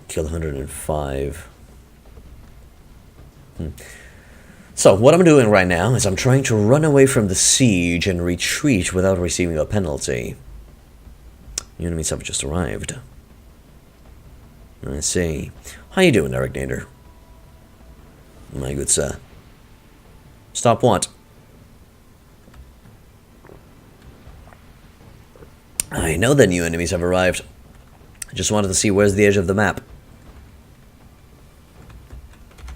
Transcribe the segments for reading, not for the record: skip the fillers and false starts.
Kill 105. So, what I'm doing right now is I'm trying to run away from the siege and retreat without receiving a penalty. The enemies have just arrived. I see. How you doing, Eric Nader? My good sir. Stop what? I know the new enemies have arrived. I just wanted to see where's the edge of the map.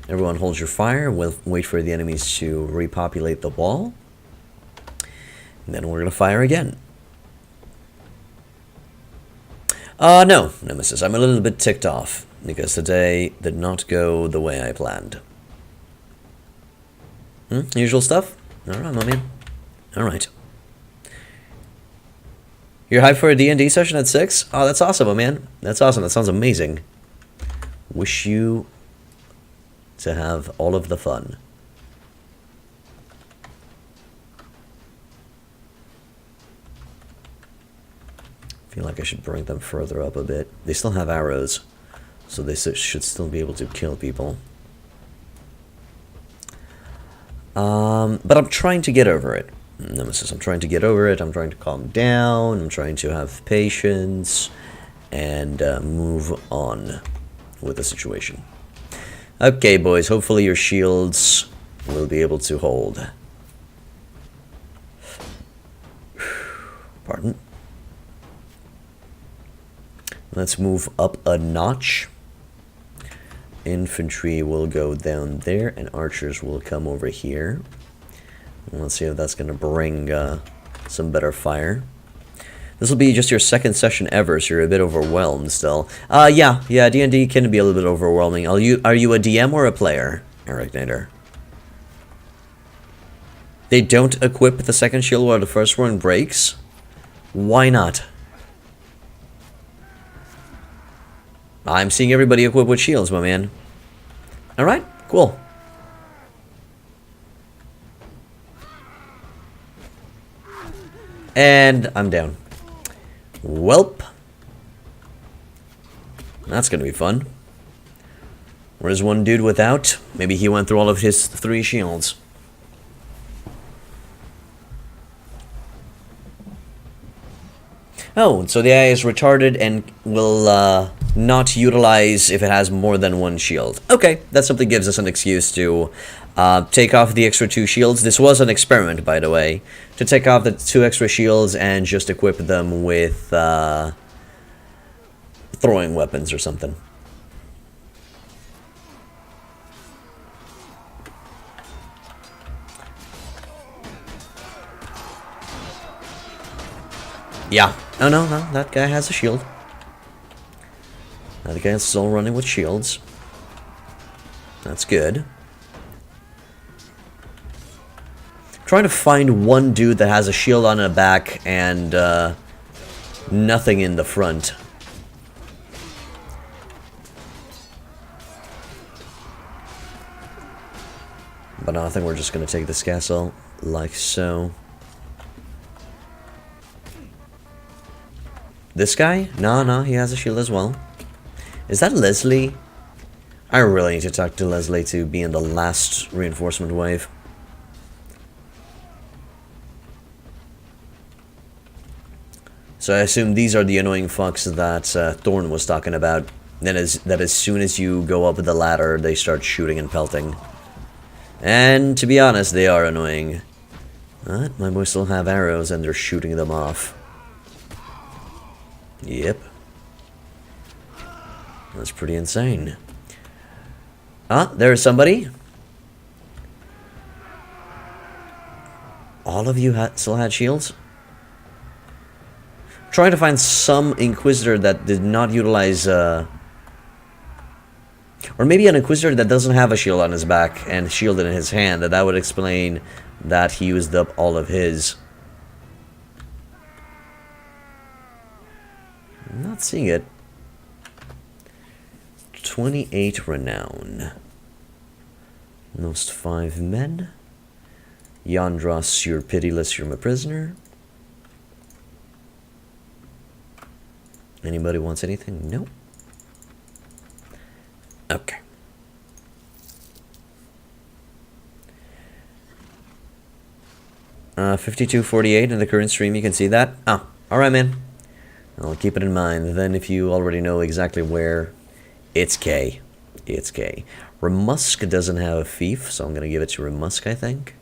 Everyone hold your fire. We'll wait for the enemies to repopulate the wall. And then we're going to fire again. No, Nemesis. I'm a little bit ticked off because today did not go the way I planned. Usual stuff? Alright, my man. Alright. You're hyped for a D&D session at 6? Oh, that's awesome, my man. That's awesome. That sounds amazing. Wish you to have all of the fun. I feel like I should bring them further up a bit. They still have arrows, so they should still be able to kill people. But I'm trying to get over it. Nemesis, I'm trying to get over it. I'm trying to calm down. I'm trying to have patience and move on with the situation. Okay, boys, hopefully your shields will be able to hold. Pardon. Let's move up a notch. Infantry will go down there, and archers will come over here. Let's see if that's going to bring some better fire. This will be just your second session ever, so you're a bit overwhelmed still. Yeah, D&D can be a little bit overwhelming. Are you a DM or a player, Eric Nader? They don't equip the second shield while the first one breaks? Why not? I'm seeing everybody equipped with shields, my man. Alright, cool. And I'm down. Welp. That's gonna be fun. Where's one dude without? Maybe he went through all of his 3 shields. Oh, so the AI is retarded and will not utilize if it has more than 1 shield. Okay, that simply gives us an excuse to take off the extra 2 shields. This was an experiment, by the way, to take off the 2 extra shields and just equip them with throwing weapons or something. Yeah. Oh, no, that guy has a shield. That guy's still running with shields. That's good. Trying to find one dude that has a shield on the back and nothing in the front. But I think we're just going to take this castle like so. This guy? No, he has a shield as well. Is that Leslie? I really need to talk to Leslie to be in the last reinforcement wave. So I assume these are the annoying fucks that Thorn was talking about. That as soon as you go up the ladder, they start shooting and pelting. And to be honest, they are annoying. But my boys still have arrows and they're shooting them off. Yep. That's pretty insane. Ah, there's somebody. All of you still had shields? Trying to find some Inquisitor that did not utilize, or maybe an Inquisitor that doesn't have a shield on his back and shield in his hand. That would explain that he used up all of his. I'm not seeing it. 28 Renown. Lost 5 men. Yandros, you're pitiless, you're my prisoner. Anybody wants anything? Nope. Okay. Uh, 52.48 in the current stream, you can see that? Oh, alright, man. I'll keep it in mind. Then if you already know exactly where, it's K. It's K. Remusk doesn't have a fief, so I'm going to give it to Remusk, I think.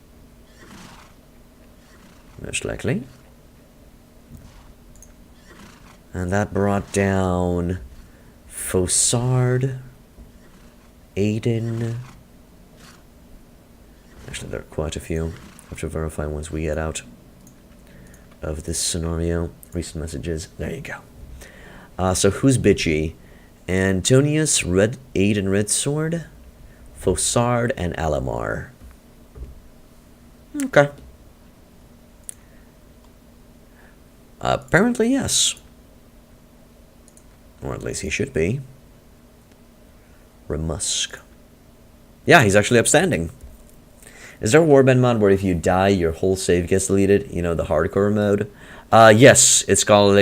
Most likely. And that brought down Fossard, Aiden. Actually, there are quite a few. I have to verify once we get out of this scenario. Recent messages. There you go. So who's bitchy? Antonius, Aiden Red Sword, Fossard, and Alamar. Okay. Apparently, yes. Or at least he should be. Remusk. Yeah, he's actually upstanding. Is there a Warband mod where if you die, your whole save gets deleted? You know, the hardcore mode? Yes, it's called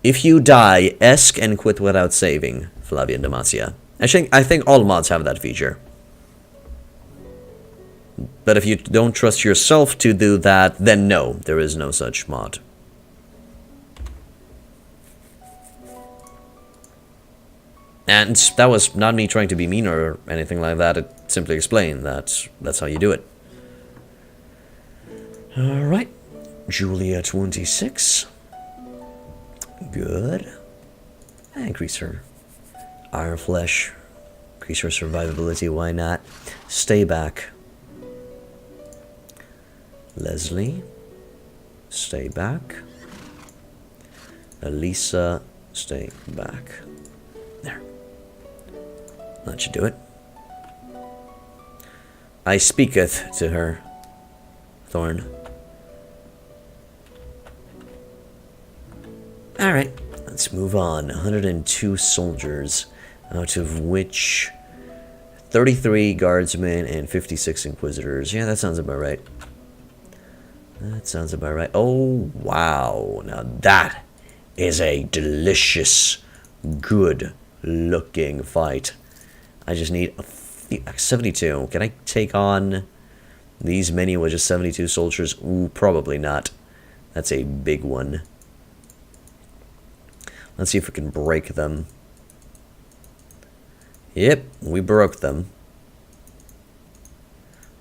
If You Die, Esk and Quit Without Saving, Flavian Demacia. I think all mods have that feature. But if you don't trust yourself to do that, then no, there is no such mod. And that was not me trying to be mean or anything like that. It simply explained that that's how you do it. Alright. Julia 26. Good. Increase her Iron Flesh. Increase her survivability, why not? Stay back. Leslie. Stay back. Elisa. Stay back. There. That should do it. I speaketh to her, Thorn. Alright, let's move on. 102 soldiers, out of which 33 guardsmen and 56 inquisitors. Yeah, that sounds about right. That sounds about right. Oh, wow. Now that is a delicious, good-looking fight. I just need 72. Can I take on these many with just 72 soldiers? Ooh, probably not. That's a big one. Let's see if we can break them. Yep, we broke them.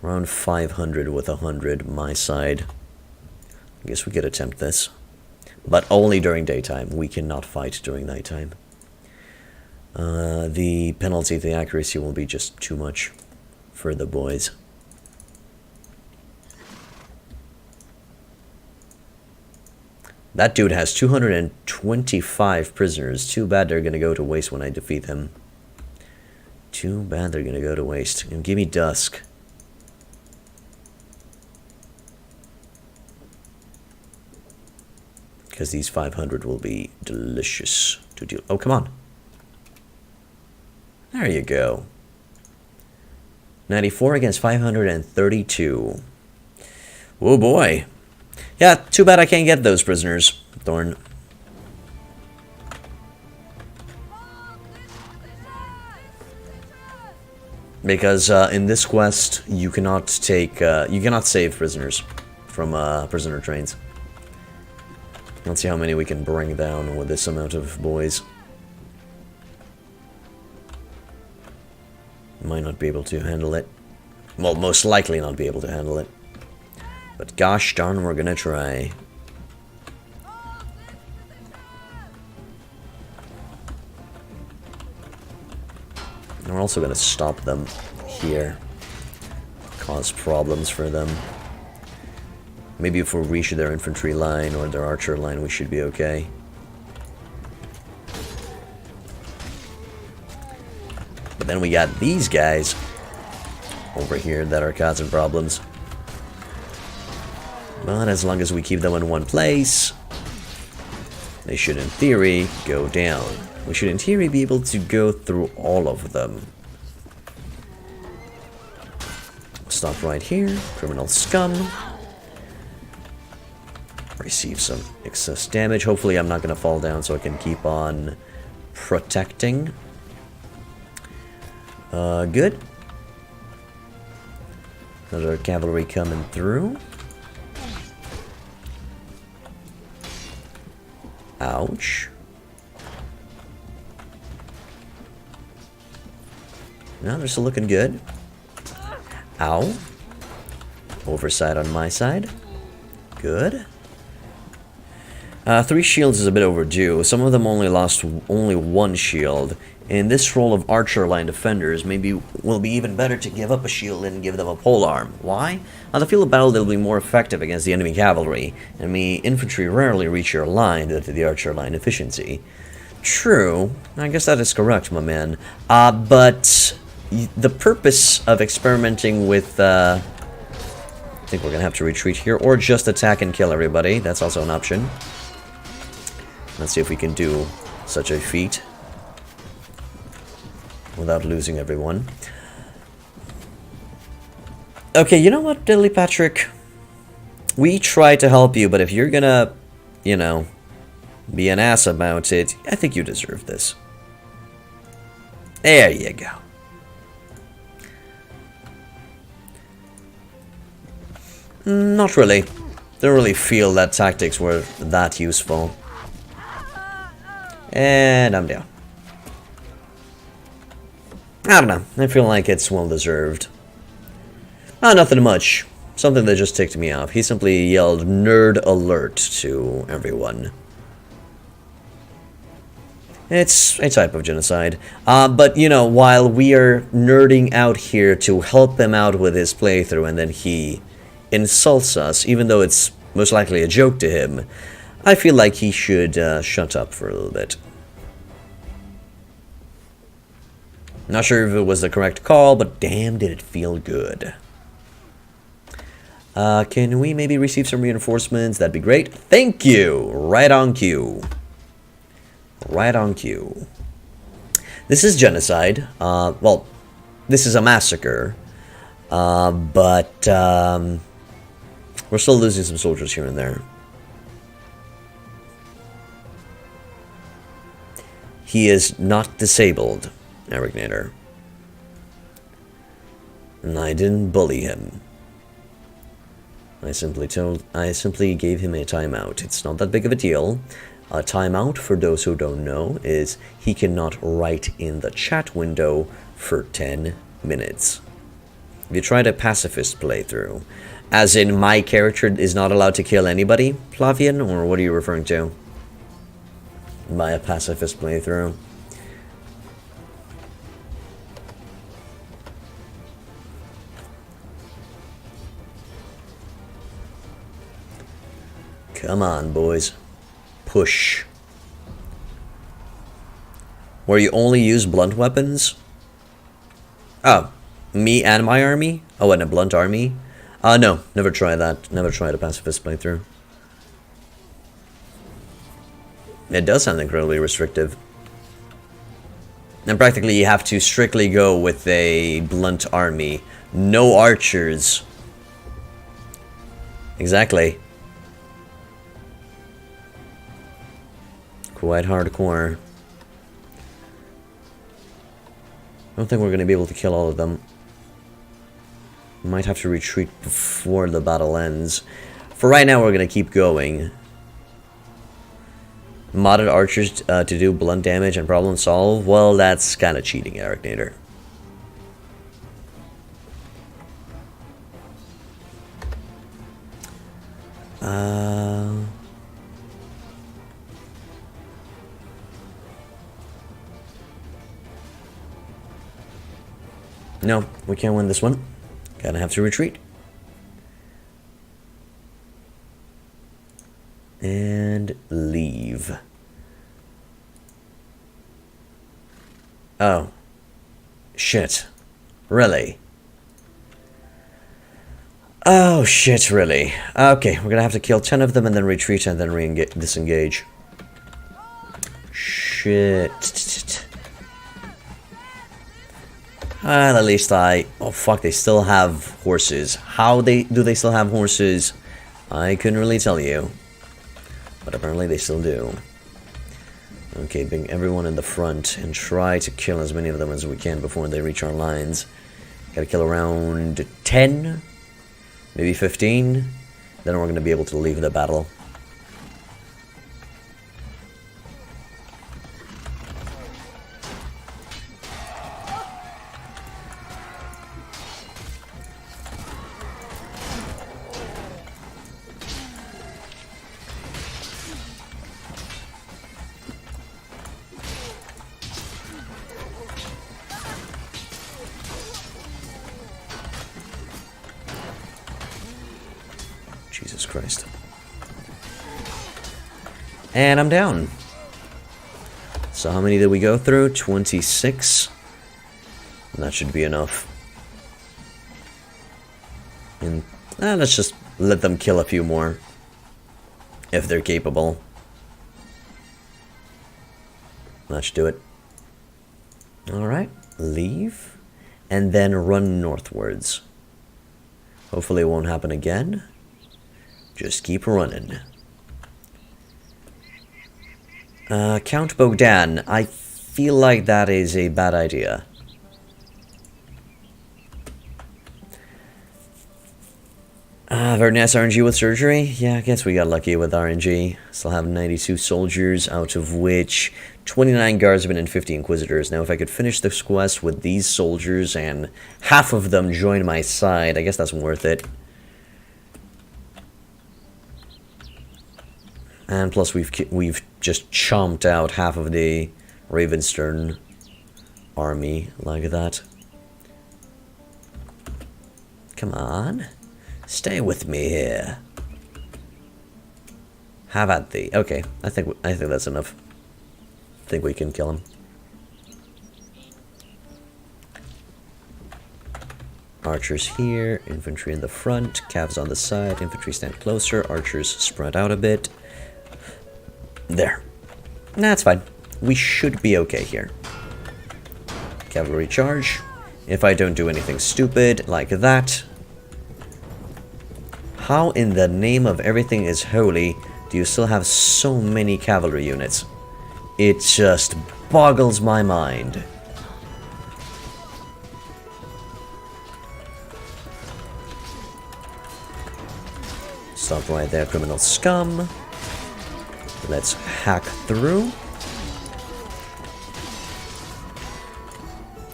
Around 500 with 100, my side. I guess we could attempt this. But only during daytime. We cannot fight during nighttime. The penalty to the accuracy will be just too much for the boys. That dude has 225 prisoners. Too bad they're gonna go to waste when I defeat him. Too bad they're gonna go to waste. And give me Dusk. Because these 500 will be delicious to deal. Oh, come on. There you go. 94 against 532. Oh boy. Yeah, too bad I can't get those prisoners, Thorn. Because in this quest, you cannot save prisoners from prisoner trains. Let's see how many we can bring down with this amount of boys. Might not be able to handle it. Well, most likely not be able to handle it. But gosh darn, we're gonna try. And we're also gonna stop them here. Cause problems for them. Maybe if we reach their infantry line or their archer line, we should be okay. But then we got these guys over here that are causing problems. But as long as we keep them in one place, they should in theory go down. We should in theory be able to go through all of them. Stop right here. Criminal scum. Receive some excess damage. Hopefully I'm not going to fall down so I can keep on protecting. Good. Another cavalry coming through. Ouch. No, they're still looking good. Ow. Oversight on my side. Good. 3 shields is a bit overdue. Some of them only lost only 1 shield. In this role of archer line defenders, maybe will be even better to give up a shield and give them a polearm. Why? On the field of battle, they'll be more effective against the enemy cavalry. Enemy infantry rarely reach your line due to the archer line efficiency. True. I guess that is correct, my man. But the purpose of experimenting with... I think we're going to have to retreat here, or just attack and kill everybody. That's also an option. Let's see if we can do such a feat without losing everyone. Okay, you know what, Dilly Patrick? We try to help you, but if you're gonna, you know, be an ass about it, I think you deserve this. There you go. Not really. Don't really feel that tactics were that useful. And I'm down. I don't know. I feel like it's well deserved. Nothing much. Something that just ticked me off. He simply yelled "nerd alert" to everyone. It's a type of genocide. But, you know, while we are nerding out here to help him out with his playthrough and then he insults us, even though it's most likely a joke to him, I feel like he should shut up for a little bit. Not sure if it was the correct call, but damn did it feel good. Can we maybe receive some reinforcements? That'd be great. Thank you! Right on cue. Right on cue. This is genocide. Well, this is a massacre. But we're still losing some soldiers here and there. He is not disabled, Arignator. And I didn't bully him. I simply gave him a timeout. It's not that big of a deal. A timeout, for those who don't know, is he cannot write in the chat window for 10 minutes. If you tried a pacifist playthrough, as in my character is not allowed to kill anybody, Flavian, or what are you referring to? By a pacifist playthrough. Come on, boys. Push. Where you only use blunt weapons? Oh, me and my army? Oh, and a blunt army? No, never try that. Never tried a pacifist playthrough. It does sound incredibly restrictive. And practically you have to strictly go with a blunt army. No archers. Exactly. Quite hardcore. I don't think we're going to be able to kill all of them. Might have to retreat before the battle ends. For right now, we're going to keep going. Modded archers to do blunt damage and problem solve? Well, that's kind of cheating, Arignator. No, we can't win this one. Gonna have to retreat. And leave. Oh. Shit. Really? Oh, shit, really. Okay, we're gonna have to kill 10 of them and then retreat and then disengage. Shit. Well, at least oh fuck, they still have horses. How do they still have horses? I couldn't really tell you. But apparently they still do. Okay, bring everyone in the front and try to kill as many of them as we can before they reach our lines. Gotta kill around 10, maybe 15. Then we're going to be able to leave the battle. Jesus Christ. And I'm down. So how many did we go through? 26. And that should be enough. And let's just let them kill a few more. If they're capable. That should do it. Alright. Leave. And then run northwards. Hopefully it won't happen again. Just keep running. Count Bogdan. I feel like that is a bad idea. Very nice RNG with surgery. Yeah, I guess we got lucky with RNG. Still have 92 soldiers, out of which 29 guardsmen and 50 inquisitors. Now, if I could finish this quest with these soldiers and half of them join my side, I guess that's worth it. And plus, we've just chomped out half of the Ravenstern army like that. Come on, stay with me here. Have at thee. Okay, I think that's enough. I think we can kill him. Archers here, infantry in the front, cavs on the side, infantry stand closer, archers spread out a bit. There. That's fine. We should be okay here. Cavalry charge. If I don't do anything stupid like that. How in the name of everything is holy do you still have so many cavalry units? It just boggles my mind. Stop right there, criminal scum. Let's hack through.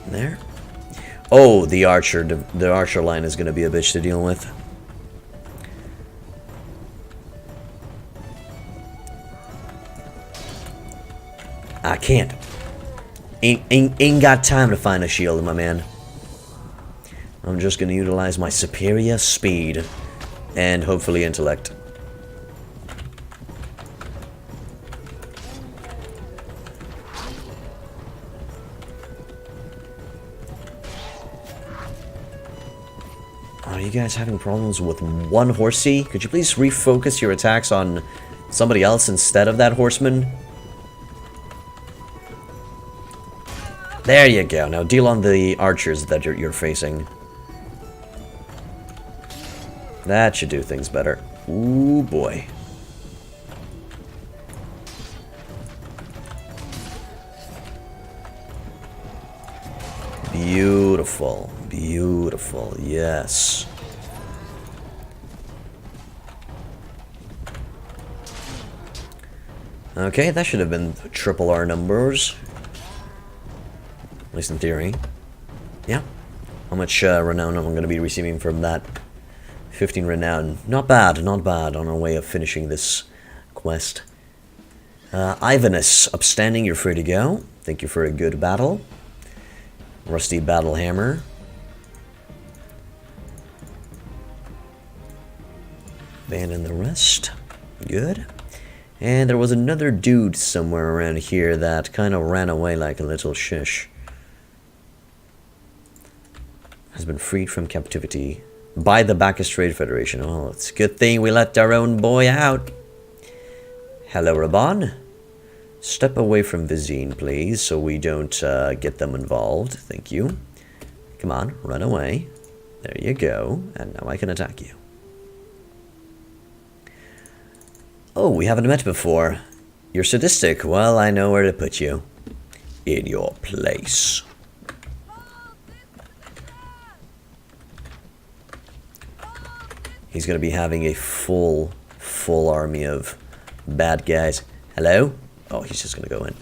There. Oh, the archer line is going to be a bitch to deal with. I can't. Ain't got time to find a shield, my man. I'm just going to utilize my superior speed and hopefully intellect. Are you guys having problems with one horsey? Could you please refocus your attacks on somebody else instead of that horseman? There you go. Now deal on the archers that you're facing. That should do things better. Ooh, boy. Beautiful. Beautiful. Yes. Okay, that should have been triple our numbers. At least in theory. Yeah. How much renown am I going to be receiving from that? 15 renown. Not bad, not bad on our way of finishing this quest. Ivanus, upstanding, you're free to go. Thank you for a good battle. Rusty battle hammer. Abandon the rest. Good. And there was another dude somewhere around here that kind of ran away like a little shish. Has been freed from captivity by the Bacchus Trade Federation. Oh, it's a good thing we let our own boy out. Hello, Raban. Step away from Vizine, please, so we don't get them involved. Thank you. Come on, run away. There you go. And now I can attack you. Oh, we haven't met before. You're sadistic. Well, I know where to put you. In your place. He's gonna be having a full army of bad guys. Hello? Oh, he's just gonna go in.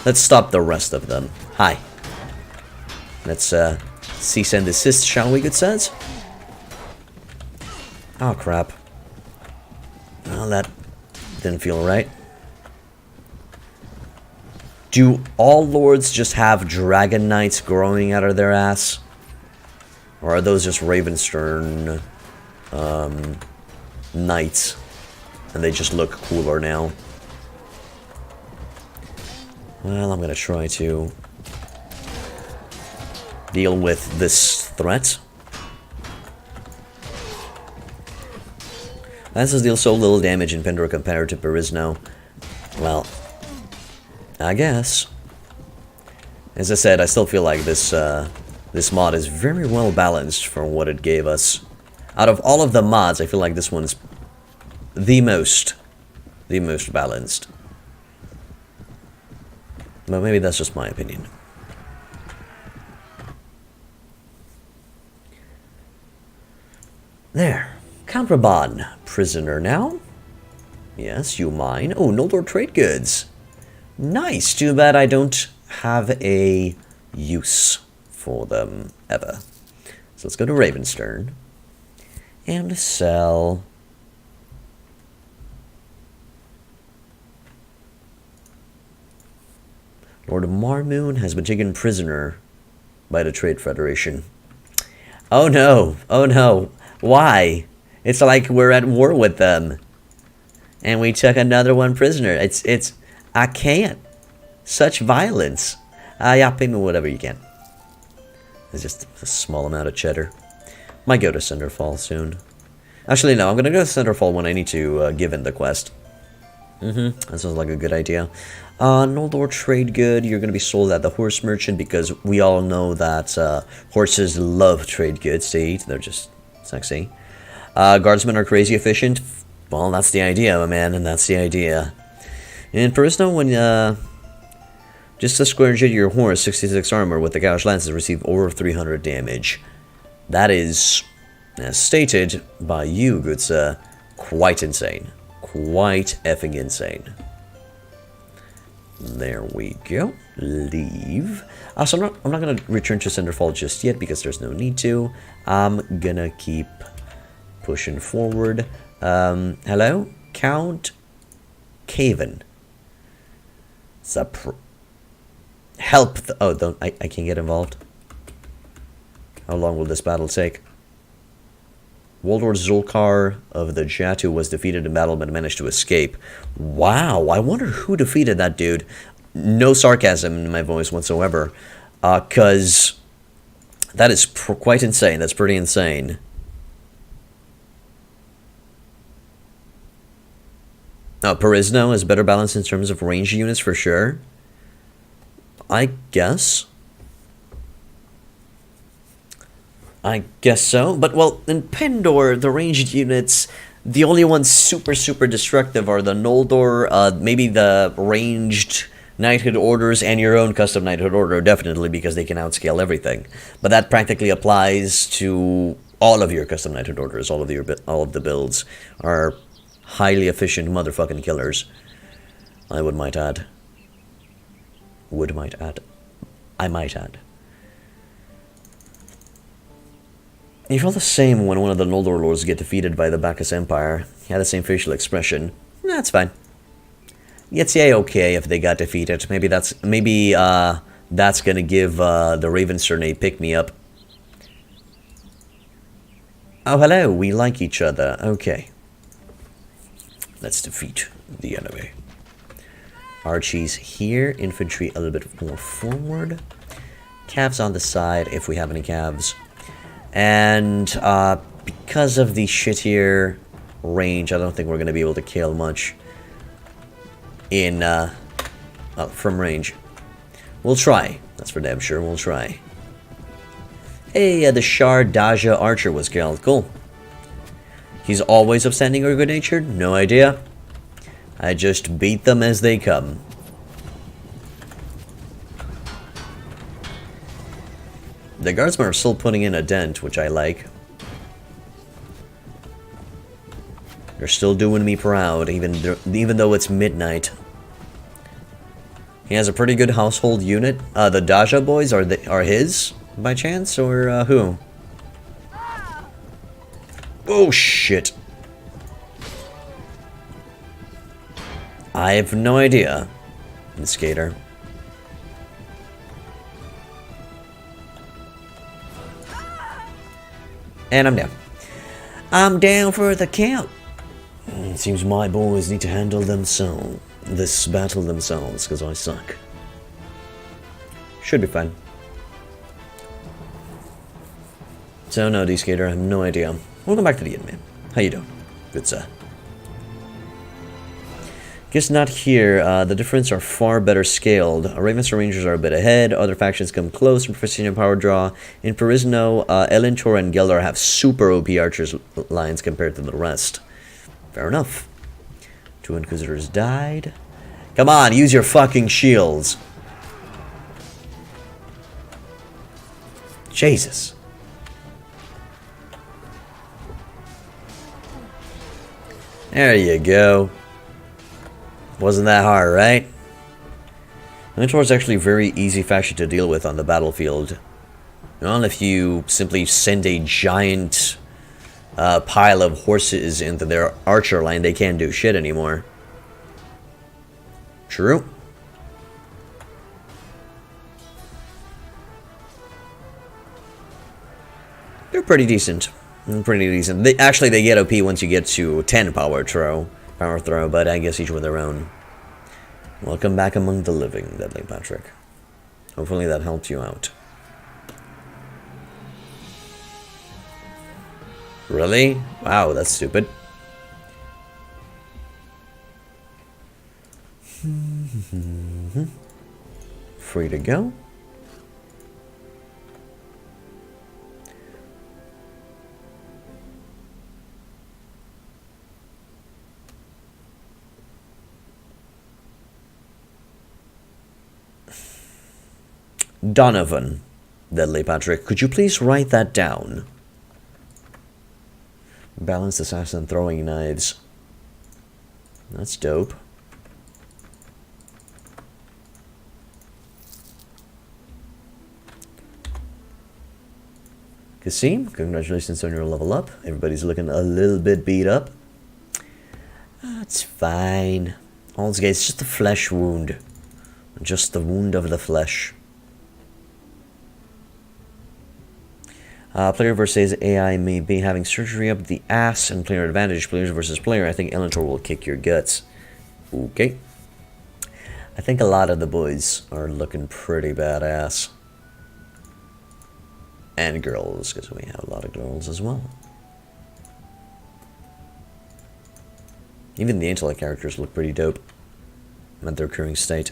Let's stop the rest of them. Hi. Let's cease and desist, shall we, good sirs? Oh, crap. Well, that didn't feel right. Do all lords just have dragon knights growing out of their ass? Or are those just Ravenstern knights? And they just look cooler now? Well, I'm gonna try to deal with this threat. As this deals so little damage in Pendor compared to Renown, well, I guess. As I said, I still feel like this this mod is very well balanced for what it gave us. Out of all of the mods, I feel like this one's the most balanced. But maybe that's just my opinion. There. Contraband prisoner now. Yes, you mine. Oh, Noldor trade goods. Nice. Too bad I don't have a use for them ever. So let's go to Ravenstern and sell. Lord Marmoon has been taken prisoner by the Trade Federation. Oh no! Oh no! Why? It's like we're at war with them. And we took another one prisoner. It's... I can't. Such violence. Yeah, pay me whatever you can. It's just a small amount of cheddar. Might go to Cinderfall soon. Actually, no, I'm gonna go to Cinderfall when I need to give in the quest. That sounds like a good idea. Noldor trade good. You're gonna be sold at the horse merchant because we all know that horses love trade goods to eat. They're just sexy. Guardsmen are crazy efficient. Well, that's the idea, my man, and that's the idea. In Renown, when just a square inch your horse, 66 armor with the gouge lances receive over 300 damage. That is, as stated by you, good sir, quite insane. Quite effing insane. There we go. Leave. So I'm not gonna return to Cinderfall just yet because there's no need to. I'm gonna keep pushing forward. Hello, Count Caven. Help! Oh, don't I can't get involved. How long will this battle take? Waldor Zulkar of the Jatu was defeated in battle but managed to escape. Wow, I wonder who defeated that dude. No sarcasm in my voice whatsoever. Cause that is quite insane. That's pretty insane. Renown is better balanced in terms of range units for sure. I guess. I guess so. But, well, in Pendor, the ranged units, the only ones super destructive are the Noldor, maybe the ranged Knighthood Orders, and your own custom Knighthood Order, definitely, because they can outscale everything. But that practically applies to all of your custom Knighthood Orders. All of the builds are highly efficient motherfucking killers. I might add. I might add. You feel the same when one of the Noldor lords get defeated by the Bacchus Empire. He had the same facial expression. That's fine. It's okay if they got defeated. Maybe that's gonna give the Ravenstern a pick-me-up. Oh, hello. We like each other. Okay. Let's defeat the enemy. Archies here. Infantry a little bit more forward. Calves on the side if we have any calves. And because of the shittier range, I don't think we're going to be able to kill much in from range. We'll try. That's for damn sure. We'll try. Hey, the Shar Daja Archer was killed. Cool. He's always upstanding or good-natured? No idea. I just beat them as they come. The guardsmen are still putting in a dent, which I like. They're still doing me proud, even though it's midnight. He has a pretty good household unit. The Daja boys are his by chance, or who? Oh shit! I have no idea, Skater. And I'm down. I'm down for the count. It seems my boys need to handle this battle themselves, because I suck. Should be fun. So no, D-Skater, I have no idea. Welcome back to the inn, man. How you doing? Good, sir. Guess not here. The difference are far better scaled. Ravenstern Rangers are a bit ahead. Other factions come close from proficiency and power draw. In Perisno, Elentor and Geldar have super OP archers lines compared to the rest. Fair enough. 2 Inquisitors died. Come on, use your fucking shields. Jesus. There you go. Wasn't that hard, right? Elentor is actually a very easy faction to deal with on the battlefield. Well, if you simply send a giant pile of horses into their archer line, they can't do shit anymore. True. They're pretty decent. Pretty decent. Actually, they get OP once you get to 10 power throw, but I guess each with their own. Welcome back among the living, Deadly Patrick. Hopefully that helped you out. Really? Wow, that's stupid. Free to go. Donovan, Deadly Patrick, could you please write that down? Balanced assassin throwing knives. That's dope. Kasim, congratulations on your level up. Everybody's looking a little bit beat up. That's fine. All it's just a flesh wound. Just the wound of the flesh. Player versus AI may be having surgery up the ass and player advantage. Players versus player, I think Elentor will kick your guts. Okay. I think a lot of the boys are looking pretty badass. And girls, because we have a lot of girls as well. Even the intellect characters look pretty dope at their current state.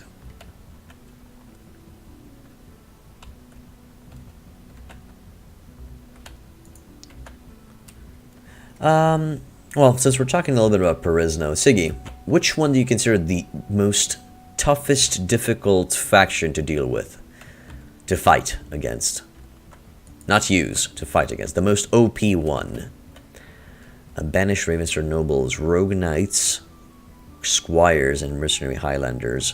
Well, since we're talking a little bit about Perisno, Siggy, which one do you consider the most toughest, difficult faction to deal with? To fight against? Not use, to fight against. The most OP one. Banished Ravenstern nobles, rogue knights, squires, and mercenary highlanders.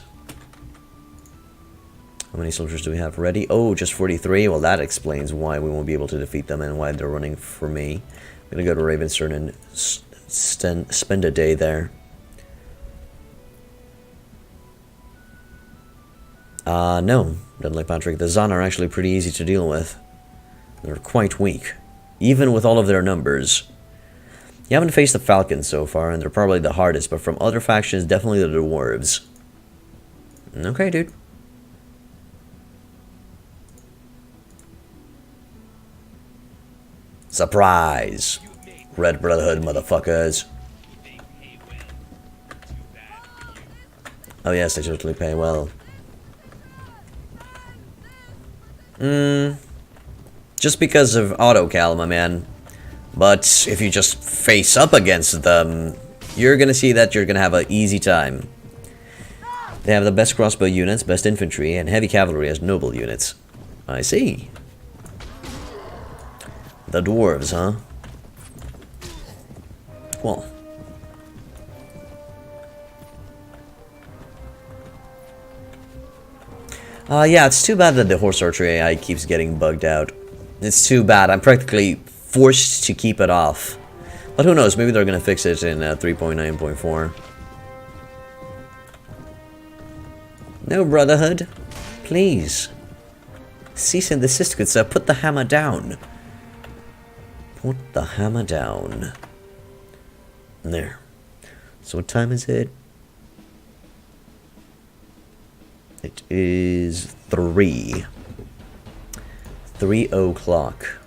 How many soldiers do we have ready? Oh, just 43? Well, that explains why we won't be able to defeat them and why they're running for me. I'm gonna go to Ravenstern and spend a day there. No, Deadly Patrick. The Zan are actually pretty easy to deal with. They're quite weak, even with all of their numbers. You haven't faced the Falcons so far, and they're probably the hardest, but from other factions, definitely the Dwarves. Okay, dude. Surprise! Red Brotherhood, motherfuckers. Oh yes, they totally pay well. Just because of auto-cal, my man. But if you just face up against them, You're gonna see that you're gonna have an easy time. They have the best crossbow units, best infantry, and heavy cavalry as noble units. I see. The dwarves, huh? Well. Yeah, it's too bad that the horse archery AI keeps getting bugged out. It's too bad. I'm practically forced to keep it off. But who knows, maybe they're gonna fix it in 3.9.4. No, Brotherhood. Please. Cease and desist, good sir. Put the hammer down. Put the hammer down. There. So what time is it? It is 3 o'clock.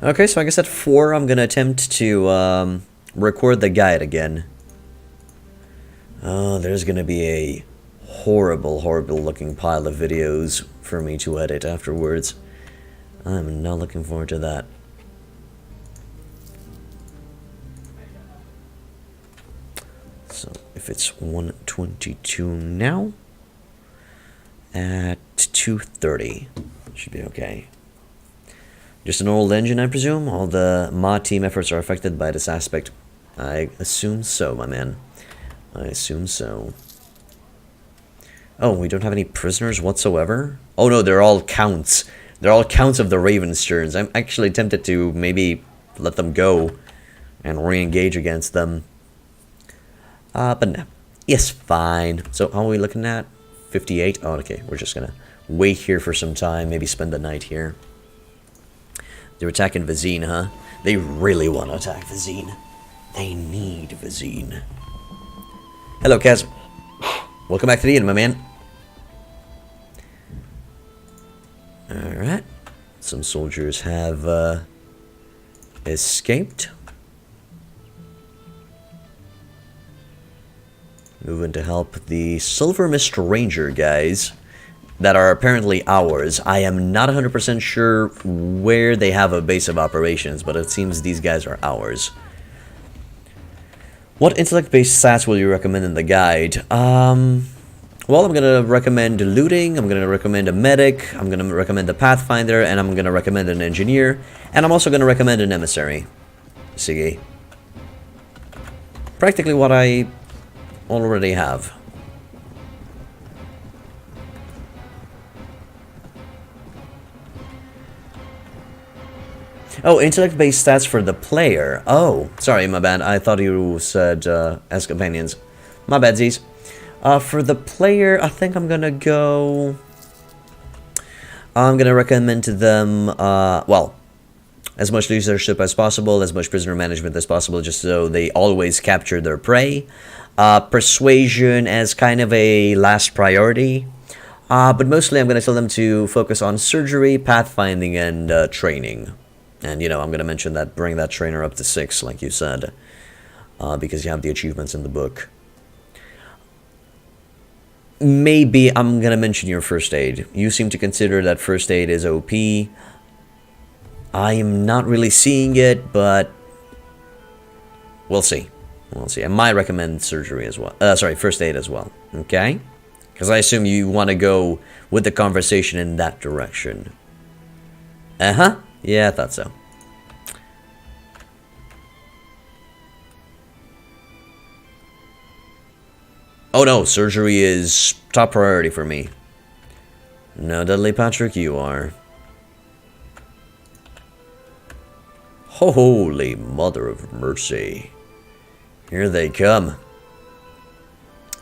Okay, so I guess at 4 I'm gonna attempt to record the guide again. Oh, there's gonna be a horrible looking pile of videos for me to edit afterwards. I'm not looking forward to that. So, if it's 1:22 now, at 2:30, should be okay. Just an old engine, I presume? All the mod team efforts are affected by this aspect. I assume so, my man. I assume so. Oh, we don't have any prisoners whatsoever? Oh no, they're all counts. They're all counts of the Ravensterns. I'm actually tempted to maybe let them go and re-engage against them. But no. Yes, fine. So, how are we looking at? 58? Oh, okay. We're just gonna wait here for some time. Maybe spend the night here. They're attacking Vizine, huh? They really want to attack Vizine. They need Vizine. Hello, Kaz. Welcome back to the inn, my man. Alright. Some soldiers have escaped. Moving to help the Silver Mist Ranger guys that are apparently ours. I am not 100% sure where they have a base of operations, but it seems these guys are ours. What intellect-based stats will you recommend in the guide? Well, I'm going to recommend looting, I'm going to recommend a medic, I'm going to recommend a pathfinder, and I'm going to recommend an engineer, and I'm also going to recommend an emissary. Sige. Practically what I already have. Oh, intellect-based stats for the player. Oh, sorry, my bad. I thought you said as companions. My bad, Z's. For the player, I think I'm gonna go... I'm gonna recommend to them, well, as much leadership as possible, as much prisoner management as possible, just so they always capture their prey. Persuasion as kind of a last priority. But mostly I'm gonna tell them to focus on surgery, pathfinding, and training. And, you know, I'm going to mention that, bring that trainer up to 6, like you said, because you have the achievements in the book. Maybe I'm going to mention your first aid. You seem to consider that first aid is OP. I am not really seeing it, but we'll see. We'll see. I might recommend surgery as well. Sorry, first aid as well. Okay? Because I assume you want to go with the conversation in that direction. Uh-huh. Yeah, I thought so. Oh no, surgery is top priority for me. No, Dudley Patrick, you are. Holy Mother of Mercy. Here they come.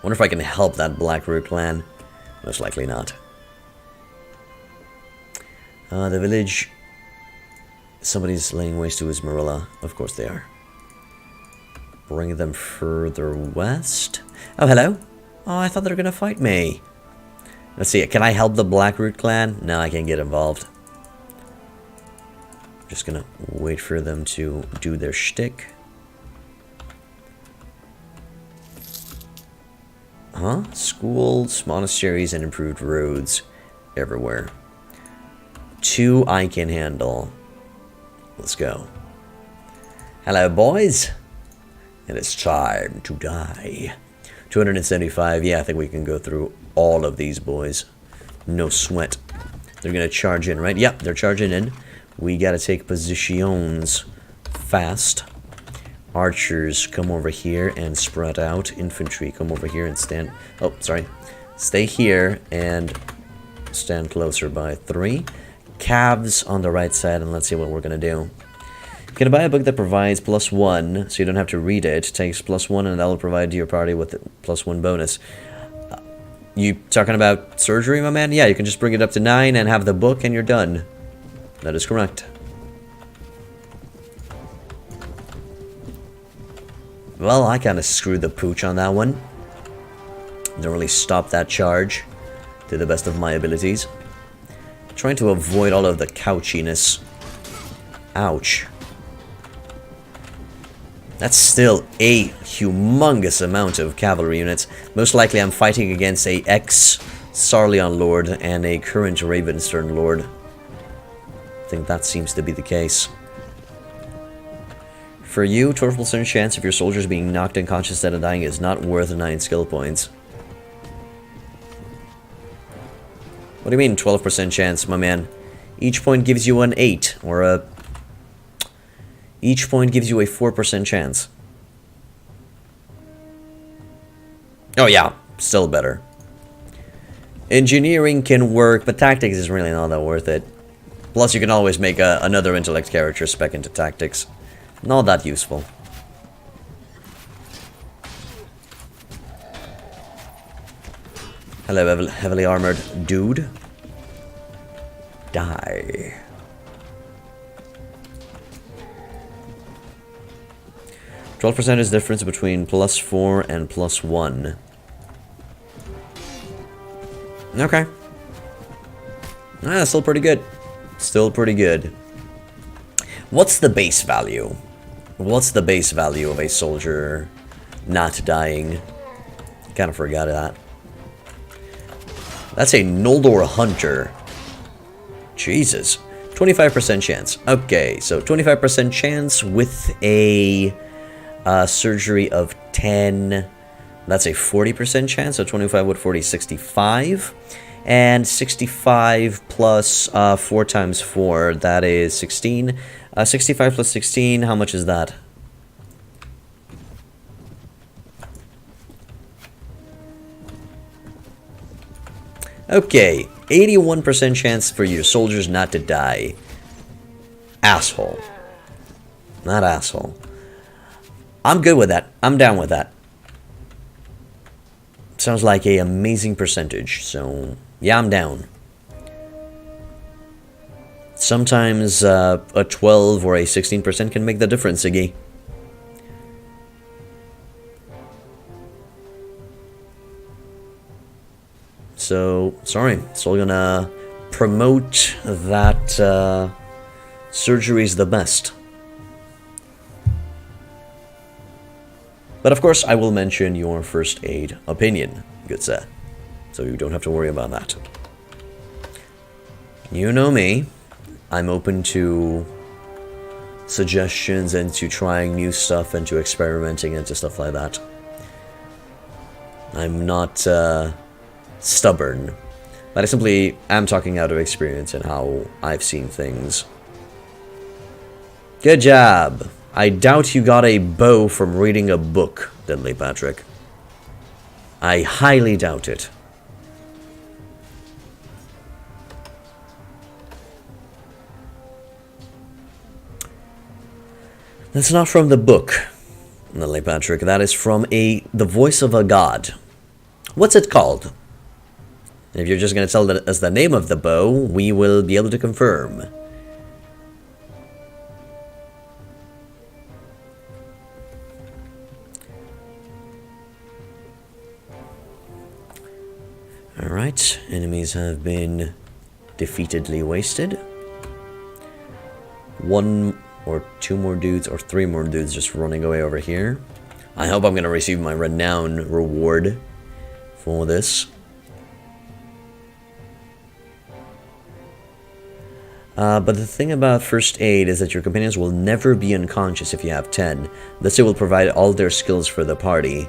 Wonder if I can help that Blackroot clan. Most likely not. The village... Somebody's laying waste to Ismarilla. Of course they are. Bring them further west. Oh, hello. Oh, I thought they were going to fight me. Let's see. Can I help the Blackroot clan? No, I can't get involved. Just going to wait for them to do their shtick. Huh? Schools, monasteries, and improved roads everywhere. 2 I can handle. Let's go. Hello, boys. And it's time to die. 275. Yeah, I think we can go through all of these boys. No sweat. They're going to charge in, right? Yep, they're charging in. We got to take positions fast. Archers, come over here and spread out. Infantry, come over here and stand... Oh, sorry. Stay here and stand closer by 3. Calves on the right side, and let's see what we're going to do. You can buy a book that provides +1, so you don't have to read it. It takes +1, and that will provide your party with a +1 bonus. You talking about surgery, my man? Yeah, you can just bring it up to 9 and have the book, and you're done. That is correct. Well, I kind of screwed the pooch on that one. Didn't really stop that charge to the best of my abilities. Trying to avoid all of the couchiness. Ouch. That's still a humongous amount of cavalry units. Most likely I'm fighting against a ex-Sarleon Lord and a current Ravenstern Lord. I think that seems to be the case. For you, 12% chance of your soldiers being knocked unconscious instead of dying is not worth 9 skill points. What do you mean 12% chance, my man? Each point gives you an 8, or a... Each point gives you a 4% chance. Oh yeah, still better. Engineering can work, but tactics is really not that worth it. Plus you can always make another intellect character spec into tactics. Not that useful. Hello, heavily armored dude. Die. %12 is the difference between +4 and +1. Okay. Ah, still pretty good. Still pretty good. What's the base value? What's the base value of a soldier not dying? Kind of forgot that. That's a Noldor Hunter. Jesus. 25% chance. Okay, so 25% chance with a surgery of 10. That's a 40% chance, so 25 with 40, 65. And 65 plus 4 times 4, that is 16. 65 plus 16, how much is that? Okay, 81% chance for your soldiers not to die. Asshole. Not asshole. I'm good with that. I'm down with that. Sounds like an amazing percentage, so yeah, I'm down. Sometimes a 12 or a 16% can make the difference, Iggy. So, sorry, still gonna promote that surgery is the best. But of course, I will mention your first aid opinion, good sir. So you don't have to worry about that. You know me. I'm open to suggestions and to trying new stuff and to experimenting and to stuff like that. I'm not stubborn, but I simply am talking out of experience and how I've seen things. Good job! I doubt you got a bow from reading a book, Deadly Patrick. I highly doubt it. That's not from the book, Deadly Patrick. That is from the voice of a god. What's it called? If you're just going to tell us the name of the bow, we will be able to confirm. Alright, enemies have been defeatedly wasted. 1 or 2 more dudes or 3 more dudes just running away over here. I hope I'm going to receive my Renown reward for this. But the thing about first aid is that your companions will never be unconscious if you have 10. Thus it will provide all their skills for the party.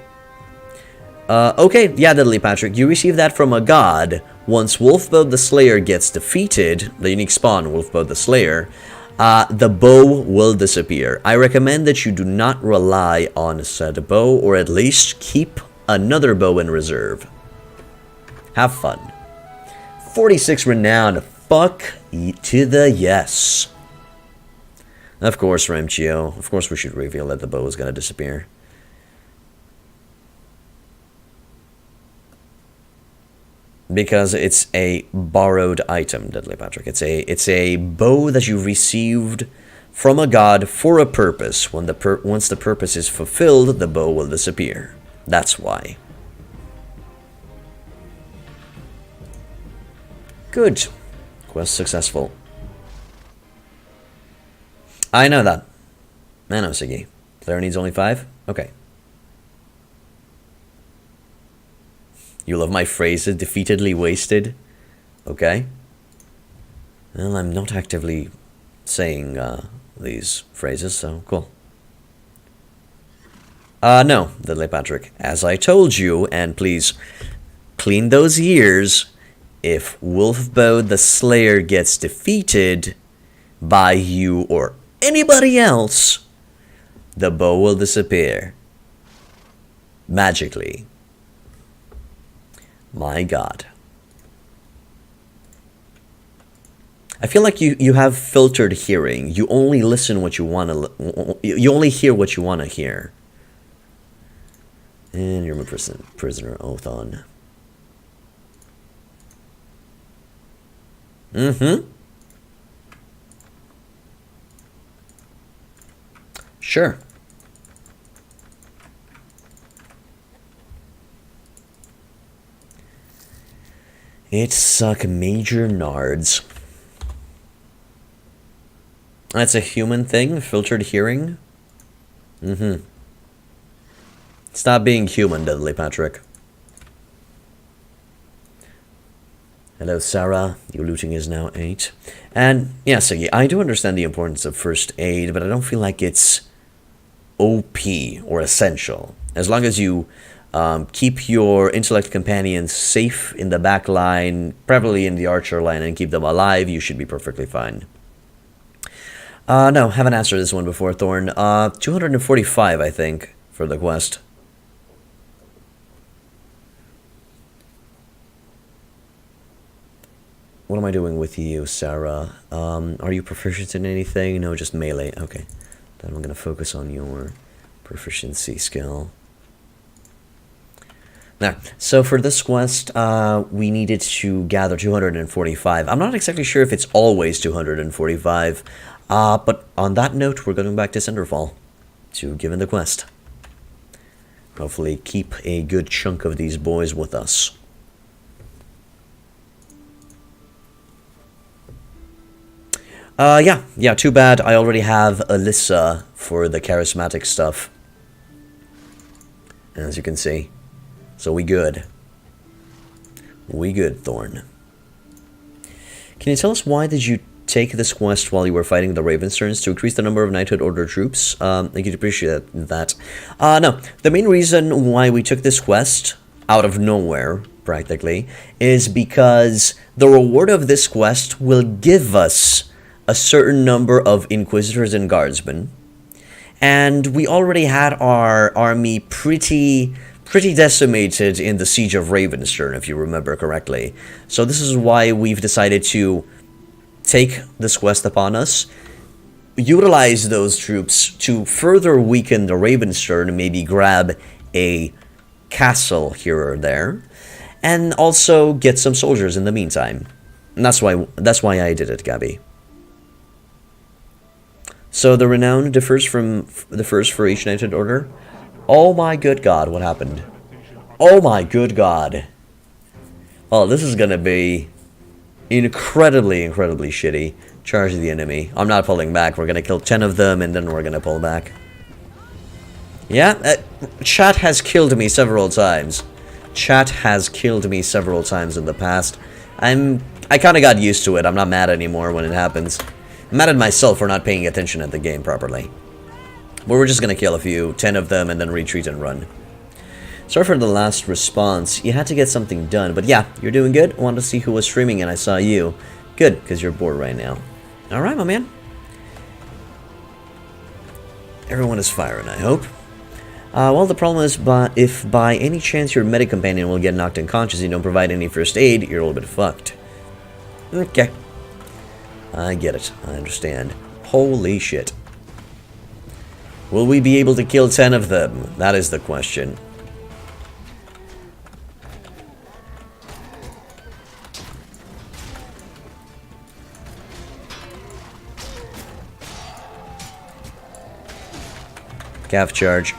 Okay, yeah, Deadly Patrick, you receive that from a god. Once Wolfbow the Slayer gets defeated, the unique spawn, Wolfbow the Slayer, the bow will disappear. I recommend that you do not rely on said bow, or at least keep another bow in reserve. Have fun. 46 Renown. Fuck to the yes. Of course, Remchio. Of course we should reveal that the bow is going to disappear. Because it's a borrowed item, Deadly Patrick. It's a bow that you received from a god for a purpose. Once the purpose is fulfilled, the bow will disappear. That's why. Good. Quest successful. I know that. I know, Siggy. Player needs only 5? Okay. You love my phrases, defeatedly wasted? Okay. Well, I'm not actively saying these phrases, so cool. No, Deadly Patrick. As I told you, and please clean those ears, if Wolfbow the Slayer gets defeated by you or anybody else, the bow will disappear. Magically. My god. I feel like you have filtered hearing. You only listen what you want to... You only hear what you want to hear. And you're my prisoner oath on. Mm-hmm. Sure. It suck major nards. That's a human thing? Filtered hearing? Mm-hmm. Stop being human, Deadly Patrick. Hello, Sarah. Your looting is now 8. And, yeah, Siggy, I do understand the importance of first aid, but I don't feel like it's OP or essential. As long as you keep your intellect companions safe in the back line, preferably in the archer line, and keep them alive, you should be perfectly fine. No, haven't answered this one before, Thorn. 245, I think, for the quest. What am I doing with you, Sarah? Are you proficient in anything? No, just melee. Okay. Then I'm going to focus on your proficiency skill. Now, so for this quest, we needed to gather 245. I'm not exactly sure if it's always 245, but on that note, we're going back to Cinderfall to give in the quest. Hopefully keep a good chunk of these boys with us. Yeah, too bad. I already have Alyssa for the charismatic stuff, as you can see. So we good. We good, Thorn. Can you tell us why did you take this quest while you were fighting the Ravensterns to increase the number of Knighthood Order troops? I could appreciate that. No, the main reason why we took this quest out of nowhere, practically, is because the reward of this quest will give us a certain number of Inquisitors and Guardsmen, and we already had our army pretty decimated in the Siege of Ravenstern, if you remember correctly. So this is why we've decided to take this quest upon us, utilize those troops to further weaken the Ravenstern, maybe grab a castle here or there, and also get some soldiers in the meantime. And that's why I did it, Gabby. So the Renown differs from the first for each Knighthood Order. Oh my good god, what happened? Oh my good god. Oh, this is gonna be incredibly shitty. Charge the enemy. I'm not pulling back. We're gonna kill 10 of them and then we're gonna pull back. Yeah, chat has killed me several times. Chat has killed me several times in the past. I I kind of got used to it. I'm not mad anymore when it happens. I'm mad at myself for not paying attention at the game properly. But we're just gonna kill a few, 10 of them, and then retreat and run. Sorry for the last response. You had to get something done. But yeah, you're doing good. I wanted to see who was streaming, and I saw you. Good, because you're bored right now. Alright, my man. Everyone is firing, I hope. Well, the problem is, if by any chance your medic companion will get knocked unconscious and you don't provide any first aid, you're a little bit fucked. Okay. I get it. I understand. Holy shit. Will we be able to kill 10 of them? That is the question. Calf charge.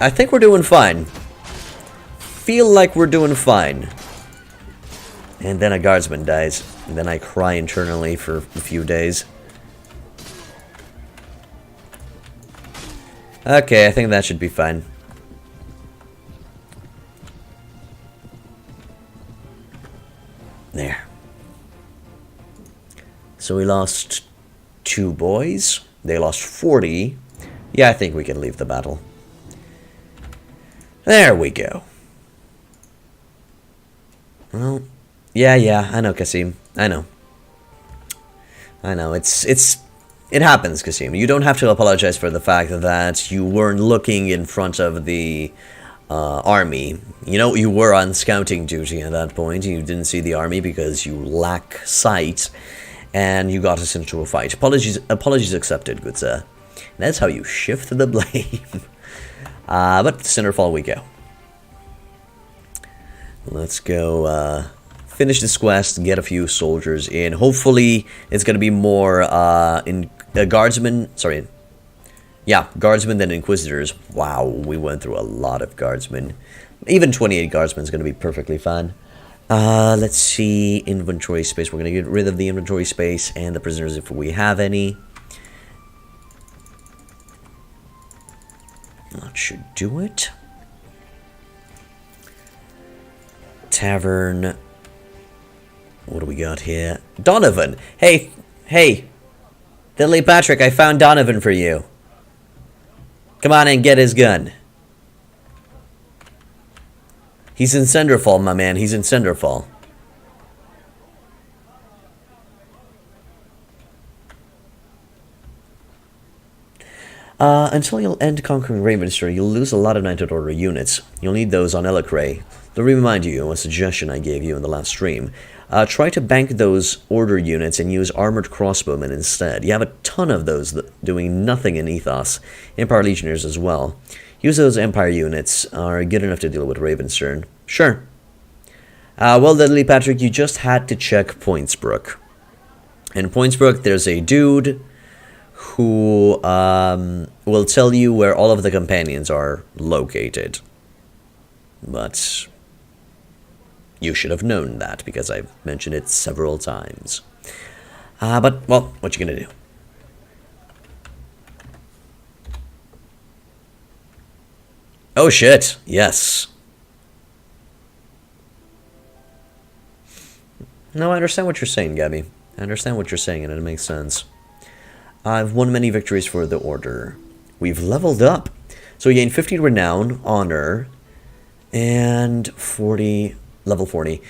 I think we're doing fine. Feel like we're doing fine. And then a guardsman dies. And then I cry internally for a few days. Okay, I think that should be fine. There. So we lost 2 boys. They lost 40. Yeah, I think we can leave the battle. There we go. Well, yeah, I know, Kasim. I know. It happens, Kasim. You don't have to apologize for the fact that you weren't looking in front of the army. You know, you were on scouting duty at that point. You didn't see the army because you lack sight, and you got us into a fight. Apologies accepted, good sir. That's how you shift the blame. But Cinderfall we go. Let's go finish this quest and get a few soldiers in. Hopefully, it's going to be more guardsmen. Sorry. Yeah, guardsmen than inquisitors. Wow, we went through a lot of guardsmen. Even 28 guardsmen is going to be perfectly fine. Let's see. Inventory space. We're going to get rid of the inventory space and the prisoners if we have any. That should do it. Tavern. What do we got here? Donovan! Hey! Diddley Patrick, I found Donovan for you. Come on and get his gun. He's in Cinderfall, my man. He's in Cinderfall. Until you'll end conquering Ravenstern, you'll lose a lot of Knighted Order units. You'll need those on Elecray. To remind you, a suggestion I gave you in the last stream. Try to bank those Order units and use Armored Crossbowmen instead. You have a ton of those doing nothing in Ethos. Empire Legionnaires as well. Use those Empire units, are good enough to deal with Ravenstern. Sure. Well, Dudley Patrick, you just had to check Pointsbrook. In Pointsbrook, there's a dude who will tell you where all of the companions are located. But you should have known that, because I've mentioned it several times. But, well, what you gonna do? Oh shit, yes. No, I understand what you're saying, Gabby. I understand what you're saying, and it makes sense. I've won many victories for the Order. We've leveled up. So we gained 50 Renown, Honor, and 40, level 40.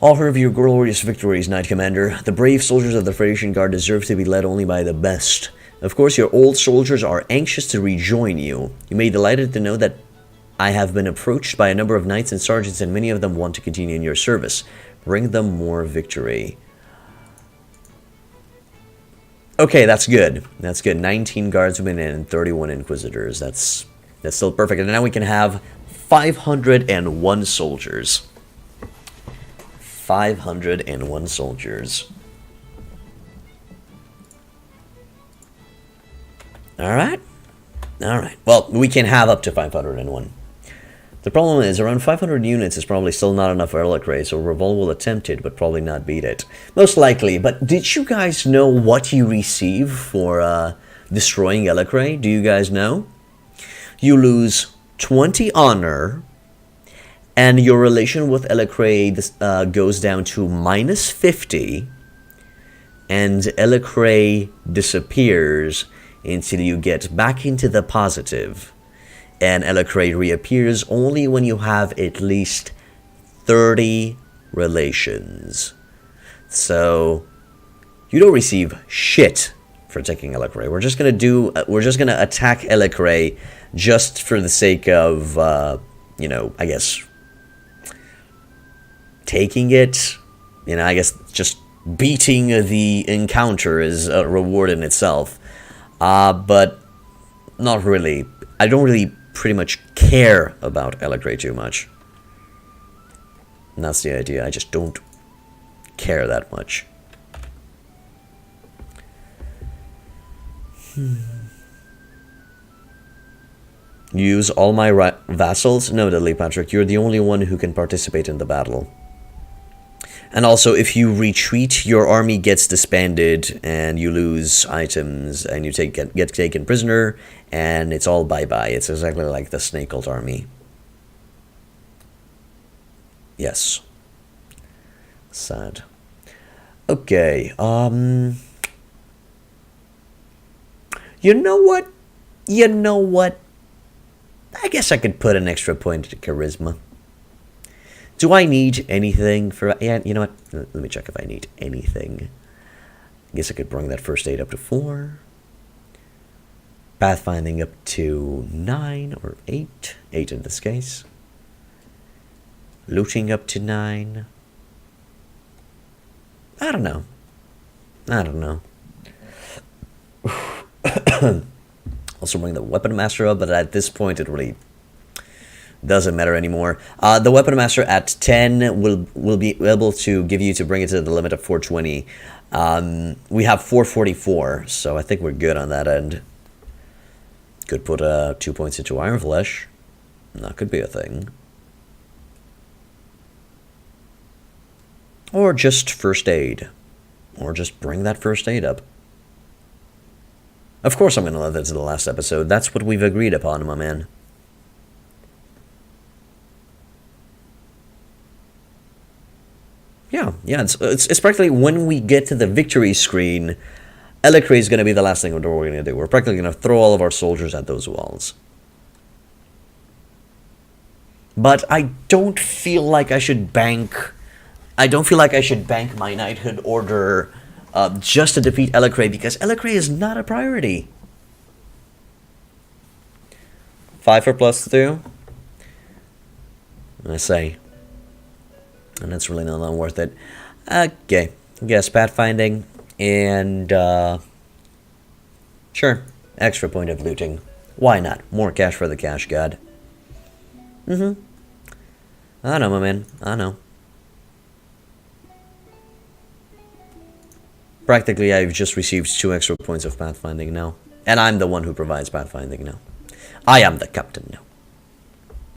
All heard of your glorious victories, Knight Commander. The brave soldiers of the Thracian Guard deserve to be led only by the best. Of course, your old soldiers are anxious to rejoin you. You may be delighted to know that I have been approached by a number of knights and sergeants, and many of them want to continue in your service. Bring them more victory. Okay, that's good. That's good. 19 guardsmen and 31 inquisitors. That's still perfect. And now we can have 501 soldiers. 501 soldiers. Alright. Alright. Well, we can have up to 501. The problem is, around 500 units is probably still not enough for Elecray, so Revolt will attempt it, but probably not beat it. Most likely, but did you guys know what you receive for destroying Elecray? Do you guys know? You lose 20 honor and your relation with Elecray goes down to -50, and Elecray disappears until you get back into the positive, and Elecray reappears only when you have at least 30 relations. So you don't receive shit for taking Elecray. We're just gonna attack Elecray just for the sake of you know, I guess taking it. You know, I guess just beating the encounter is a reward in itself. But not really. I don't really pretty much care about Elecray too much. And that's the idea. I just don't care that much. Use all my vassals? No, Dudley Patrick. You're the only one who can participate in the battle. And also, if you retreat, your army gets disbanded, and you lose items, and you get taken prisoner, and it's all bye-bye. It's exactly like the Snake Cult army. Yes. Sad. Okay, You know what? You know what? I guess I could put an extra point to charisma. Do I need anything for... Yeah, you know what? Let me check if I need anything. I guess I could bring that first aid up to 4. Pathfinding up to 9 or 8. 8 in this case. Looting up to 9. I don't know. I don't know. Also bring the Weapon Master up, but at this point it really doesn't matter anymore. The Weapon Master at 10 will be able to give you to bring it to the limit of 420. We have 444, so I think we're good on that end. Could put 2 points into Iron Flesh. That could be a thing. Or just first aid. Or just bring that first aid up. Of course I'm going to let that to the last episode. That's what we've agreed upon, my man. Yeah, it's practically when we get to the victory screen, Elecray is going to be the last thing we're going to do. We're practically going to throw all of our soldiers at those walls. But I don't feel like I should bank... I don't feel like I should bank my knighthood order just to defeat Elecray, because Elecray is not a priority. 5 for +2. I say. And that's really not worth it. Okay. Yes, pathfinding. And, sure. Extra point of looting. Why not? More cash for the cash god. I know, my man. I know. Practically, I've just received 2 extra points of pathfinding now. And I'm the one who provides pathfinding now. I am the captain now.